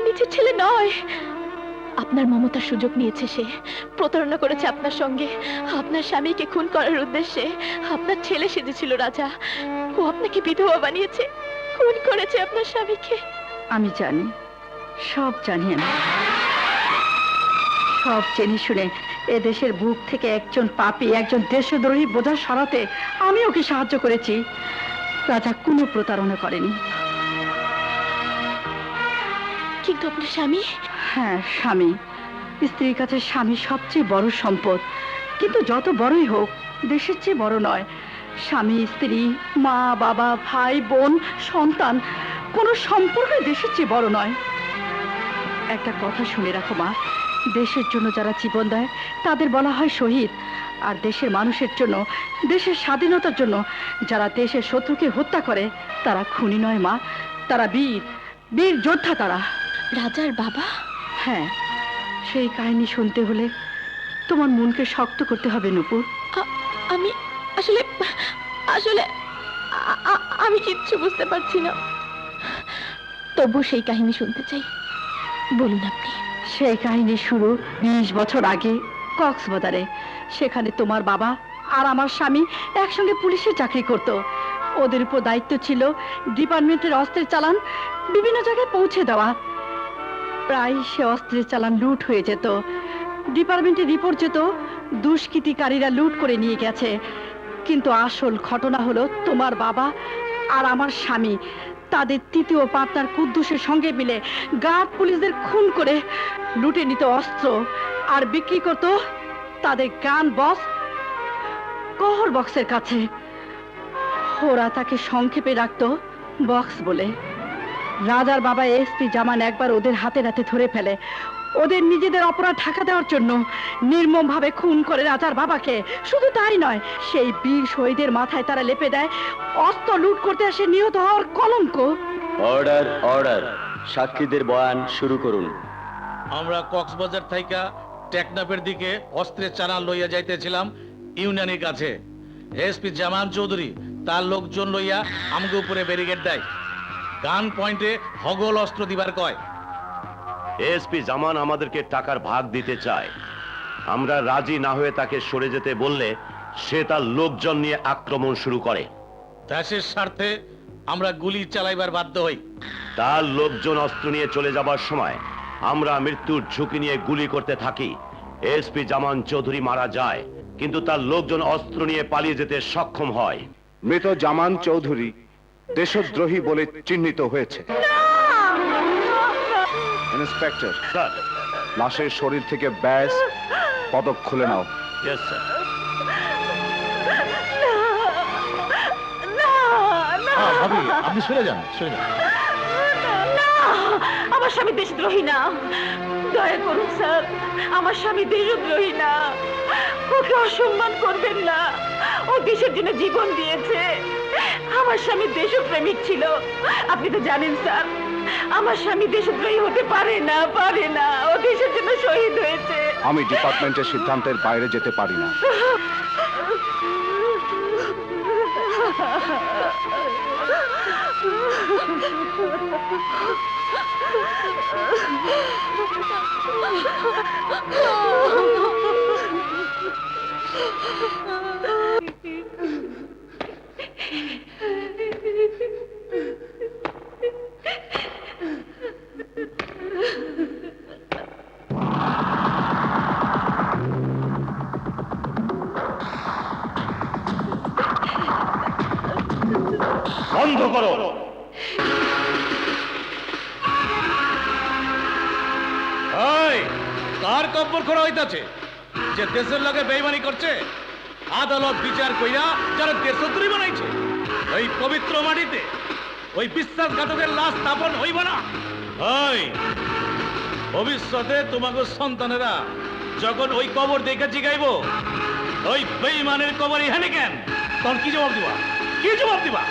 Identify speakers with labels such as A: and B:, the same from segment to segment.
A: আপনার নিজের ছেলে নয়। আপনার মমতার সুযোগ নিয়েছে সে, প্রতারণা করেছে আপনার সঙ্গে। আপনার স্বামীকে খুন করার উদ্দেশ্যে আপনার ছেলে সেজেছিল রাজা। ও আপনাকে বিধবা বানিয়েছে, খুন করেছে আপনার স্বামীকে।
B: আমি জানি, সব জানি। আমি সব জেনে শুনে এদেশের বুক থেকে একজন পাপী, একজন দেশদ্রোহী বোঝা সরাতে আমি ওকে সাহায্য করেছি। রাজা কোনো প্রতারণা করেনি।
A: কিন্তু আপনার স্বামী?
B: হ্যাঁ, স্বামী। স্ত্রীর কাছে স্বামী সবচেয়ে বড় সম্পদ, কিন্তু যত বড়ই হোক দেশের চেয়ে বড় নয়। স্বামী, স্ত্রী, মা, বাবা, ভাই, বোন, সন্তান, কোনো সম্পর্কই দেশের চেয়ে বড় নয়। একটা কথা শুনে রাখো মা, দেশের জন্য যারা জীবন দেয় তাদের বলা হয় শহীদ। আর দেশের মানুষের জন্য, দেশের স্বাধীনতার জন্য যারা দেশের শত্রুকে হত্যা করে তারা খুনি নয় মা, তারা বীর, বীর যোদ্ধা তারা।
A: রাজার বাবা?
B: হ্যাঁ, সেই কাহিনী শুনতে হলে তোমার মনকে শক্ত করতে হবে নূপুর।
A: আমি আসলে আসলে আমি কিচ্ছু বুঝতে পারছি না, তবু সেই কাহিনী শুনতে চাই। বলুন আপনি।
B: সেই কাহিনী শুরু 20 বছর আগে কক্সবাজারে। সেখানে তোমার বাবা আর আমার স্বামী একসঙ্গে পুলিশে চাকরি করত। ওদের উপর দায়িত্ব ছিল ডিপার্টমেন্টের অস্ত্রের চালান বিভিন্ন জায়গায় পৌঁছে দেওয়া। প্রায় সে অস্ত্রের চালান লুট হয়ে যেত। ডিপার্টমেন্টে রিপোর্ট যেত দুষ্কৃতিকারীরা লুট করে নিয়ে গেছে। কিন্তু আসল ঘটনা হলো তোমার বাবা আর আমার স্বামী তাদের তৃতীয় পার্টনার কুদ্দুসের সঙ্গে মিলে গার্ড পুলিশদের খুন করে লুটে নিত অস্ত্র আর বিক্রি করত তাদের গান বক্স কহর বক্সের কাছে। ওরা তাকে সংক্ষেপে রাখতো বক্স বলে। রাজার বাবা এসপি জামান একবার ওদের হাতে নাতে ধরে ফেলে। ওদের নিজেদের অপরাধ ঢাকা দেওয়ার জন্য নির্মমভাবে খুন করে রাজার বাবাকে। শুধু তাই নয়, সেই বীর শহীদের মাথায় তারা লেপে দেয় অস্ত্র লুট করতে এসে নিহত হওয়ার কলঙ্ক।
C: Order, order. সাক্ষীদের বয়ান শুরু করুন।
D: আমরা কক্সবাজার থেকে টেকনাফের দিকে অস্ত্রের চালান লইয়া যাইতেছিলাম ইউনিয়নের কাছে। এসপি জামান চৌধুরী তার লোকজন লইয়া আমগো উপরে ব্যারিকেড দেয়, গান পয়েন্টে হগল অস্ত্র দিবার কয়।
E: এসপি জামান আমাদেরকে টাকার ভাগ দিতে চায়। আমরা রাজি না হয়ে তাকে সরে যেতে বললে সে তার লোকজন নিয়ে আক্রমণ শুরু করে।
D: দেশের স্বার্থে আমরা গুলি চালাইবার বাধ্য হই।
E: তার লোকজন অস্ত্র নিয়ে চলে যাবার সময় আমরা মৃত্যুর ঝুঁকি নিয়ে গুলি করতে থাকি। এসপি জামান চৌধুরী মারা যায়, কিন্তু তার লোকজন অস্ত্র নিয়ে পালিয়ে যেতে সক্ষম হয়।
F: মৃত জামান চৌধুরী দেশদ্রোহী বলে চিহ্নিত হয়েছে। Inspector,
E: sir.
F: লাশের শরীর থেকে ব্যাস পদক খুলে নাও।
E: Yes sir.
D: ভাবি, আপনি সরে যান, সরে যান।
A: আমার স্বামী দেশদ্রোহী না, দয়া করুন স্যার, আমার স্বামী দেশদ্রোহী না। ওকে অসম্মান করবেন না, ও দেশের জন্য জীবন দিয়েছে। আমার স্বামী দেশপ্রেমিক ছিল, আপনি তো জানেন স্যার। আমার স্বামী দেশদ্রোহী হতে পারে না, পারে না। ও দেশের জন্য শহীদ হয়েছে।
F: আমি ডিপার্টমেন্টের সিদ্ধান্তের বাইরে যেতে পারি না।
E: বন্ধ করো।
D: কার কব্বর করা হইতাছে যে দেশের লগে বেইমানি করছে? আদালত বিচার কইরা যারা দেশদ্রোহী বানাইছে ওই পবিত্র মাটিতে ওই বিশ্বাসঘাতকের লাশ স্থাপন হইব না। ভবিষ্যতে তোমাকে সন্তানেরা যখন ওই কবর দেখে জিগাইব ওই বেইমানের কবর এখানে কেন, তখন কি জবাব দিবা? কি জবাব দিবা?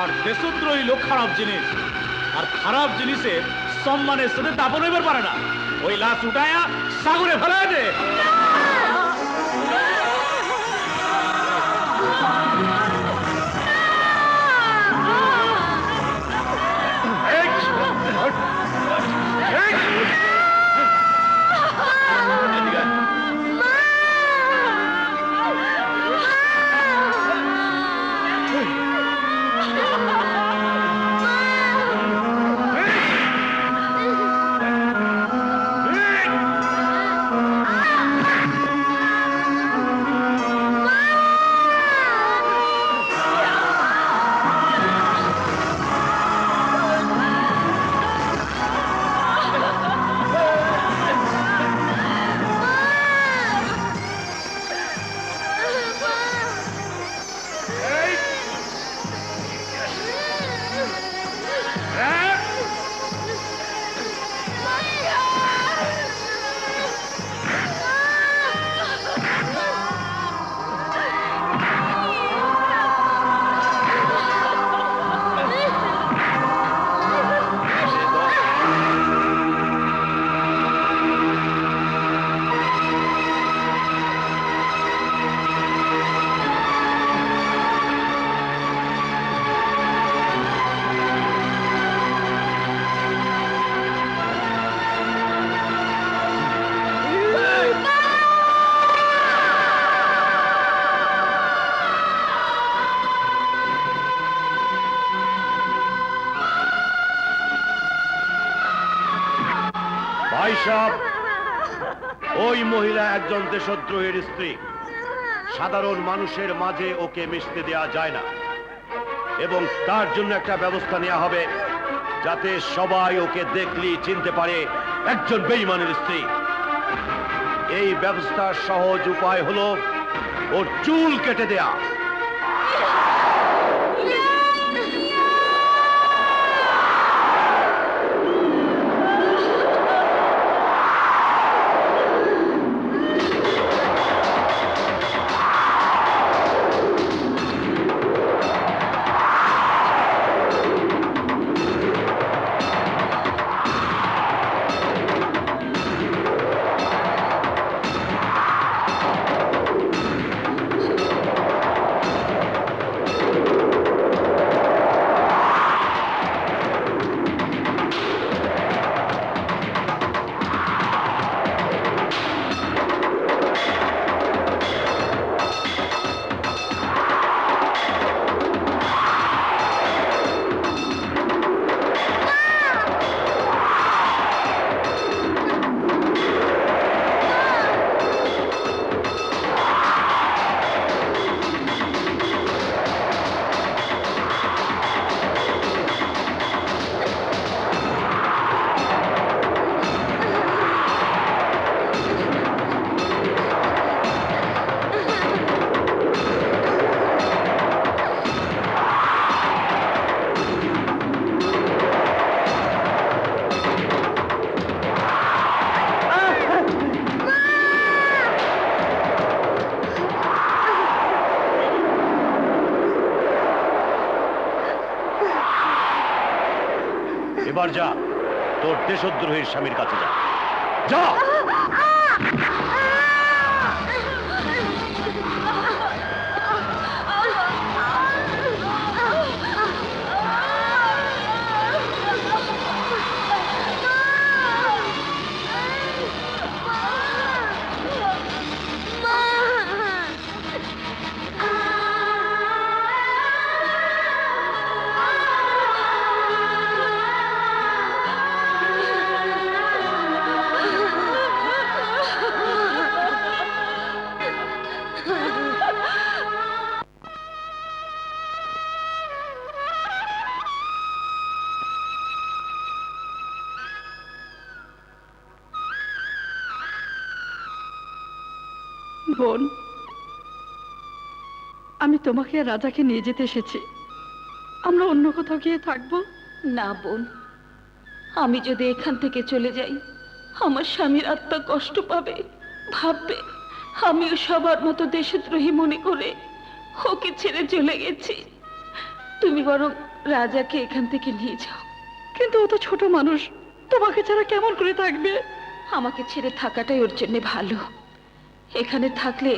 D: আর দেশদ্রোহী লোক খারাপ জিনিস, আর খারাপ জিনিসের সম্মানের সাথে দাপন হইবার পারে না। ওই লাশ উঠায়া সাগরে ফেলায় দে।
E: ভাই সাহেব, ওই মহিলা একজন দেশদ্রোহীর স্ত্রী। সাধারণ মানুষের মাঝে ওকে মিশতে দেওয়া যায় না এবং তার জন্য একটা ব্যবস্থা নেওয়া হবে যাতে সবাই ওকে দেখলেই চিনতে পারে একজন বেঈমানের স্ত্রী। এই ব্যবস্থার সহজ উপায় হলো ওর চুল কেটে দেয়া। এবার যা, তোর দেশদ্রোহীর স্বামীর কাছে যা। যা।
B: বোন, আমি তোমাকে আর রাজাকে নিয়ে যেতে এসেছি। আমরা অন্য কোথাও গিয়ে থাকবো।
A: না বোন, আমি যদি এখান থেকে চলে যাই আমার স্বামীর আত্মা কষ্ট পাবে, ভাববে আমিও সবার মতো দেশদ্রোহী মনে করে ওকে ছেড়ে চলে গেছি। তুমি বরং রাজাকে এখান থেকে নিয়ে যাও।
B: কিন্তু ও তো ছোট মানুষ, তোমাকে ছাড়া কেমন করে থাকবে?
A: আমাকে ছেড়ে থাকাটাই ওর জন্য ভালো। এখানে থাকলে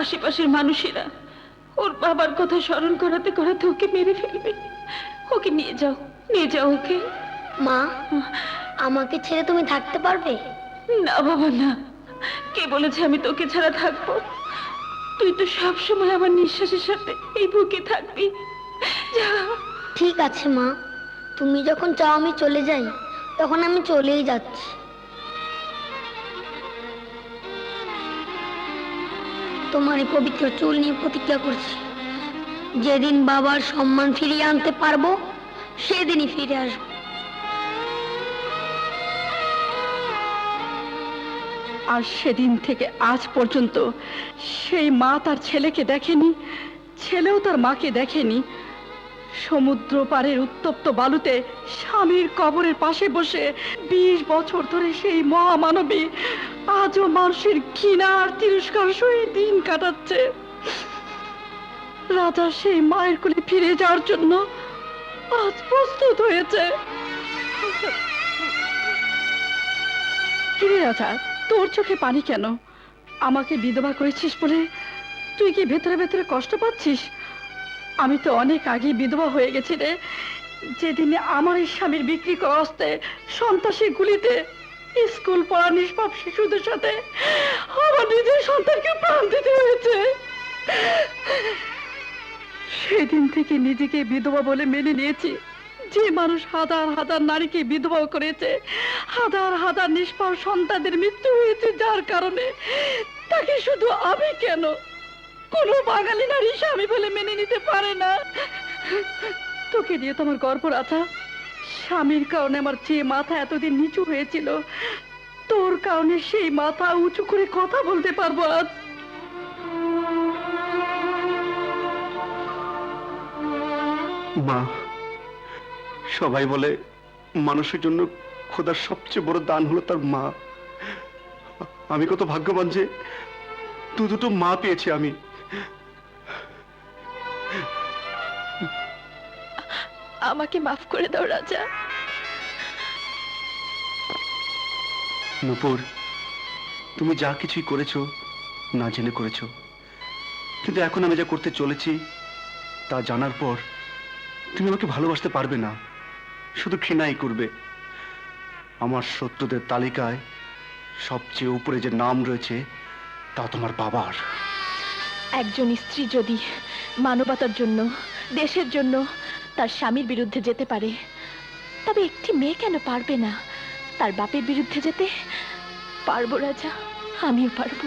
A: আশেপাশের মানুষেরা ওর বাবার কথা স্মরণ করাতে করাতে ওকে মেরে ফেলবে। ওকে নিয়ে যাও, নিয়ে যাও ওকে।
G: মা, আমাকে ছেড়ে তুমি থাকতে পারবে?
A: না বাবা না, কে বলেছে আমি তোকে ছাড়া থাকবো? তুই তো সব সময় আমার নিঃশ্বাসের সাথে এই বুকে থাকবি। যা।
G: ঠিক আছে মা, তুমি যখন চাও আমি চলে যাই, তখন আমি চলেই যাচ্ছি। তোমার এই পবিত্র চুল নিয়ে প্রতিজ্ঞা করছি, যেদিন বাবার সম্মান ফিরিয়ে আনতে পারবো সেদিনই ফিরে আসবো।
B: আর সেদিন থেকে আজ পর্যন্ত সেই মা তার ছেলেকে দেখেনি, ছেলেও তার মাকে দেখেনি। সমুদ্র পাড়ের উত্তপ্ত বালুতে স্বামীর কবরের পাশে বসে 20 বছর ধরে সেই মহামানবী আজও মানুষের ঘৃণা আর তিরস্কার সহিত দিন কাটাচ্ছে। রাজা সেই মায়ের কোলে ফিরে যাওয়ার জন্য আজ প্রস্তুত হয়েছে। কিরে রাজা, তোর চোখে পানি কেন? আমাকে বিধবা করেছিস বলে তুই কি ভেতরে ভেতরে কষ্ট পাচ্ছিস? আমি তো অনেক আগে বিধবা হয়ে গেছি রে, যেদিনে আমার এই স্বামীর বিক্রি করা অস্তে সন্ত্রাসী গুলিতে স্কুল পড়া নিষ্পাপ শিশুদের সাথে আমার নিজের সন্তানকে প্রাণ দিতে হয়েছে। সেদিন থেকে নিজেকে বিধবা বলে মেনে নিয়েছি, যে মানুষ হাজার হাজার নারীকে বিধবা করেছে, হাজার হাজার নিষ্পাপ সন্তানদের মৃত্যু হয়েছে যার কারণে, তাকে শুধু আমি কেন কোনো বাঙালি নারী স্বামী বলে মেনে নিতে পারে না? তোকে দিয়ে তোমার গর্ব রাধা, স্বামীর কারণে আমার যে মাথা এতদিন নিচু হয়েছিল, তোর কারণে সেই মাথা উঁচু করে কথা বলতে পারবো আজ।
F: মা, সবাই বলে মানুষের জন্য খোদার সবচেয়ে বড় দান হলো তার মা। আমি কত ভাগ্যবান যে দুটো মা পেয়েছি আমি।
B: আমাকে মাফ করে দাও রাজা।
F: নূপুর, তুমি যা কিছুই করেছো না জেনে করেছো, কিন্তু এখন আমি যা করতে চলেছি তা জানার পর তুমি আমাকে ভালোবাসতে পারবে না, শুধু ঘৃণাই করবে। আমার শত্রুদের তালিকায় সবচেয়ে উপরে যে নাম রয়েছে তা তোমার বাবার।
A: একজন স্ত্রী যদি মানবতার জন্য, দেশের জন্য তার স্বামীর বিরুদ্ধে যেতে পারে, তবে একটি মেয়ে কেন পারবে না তার বাপের বিরুদ্ধে যেতে? পারবো রাজা, আমিও পারবো।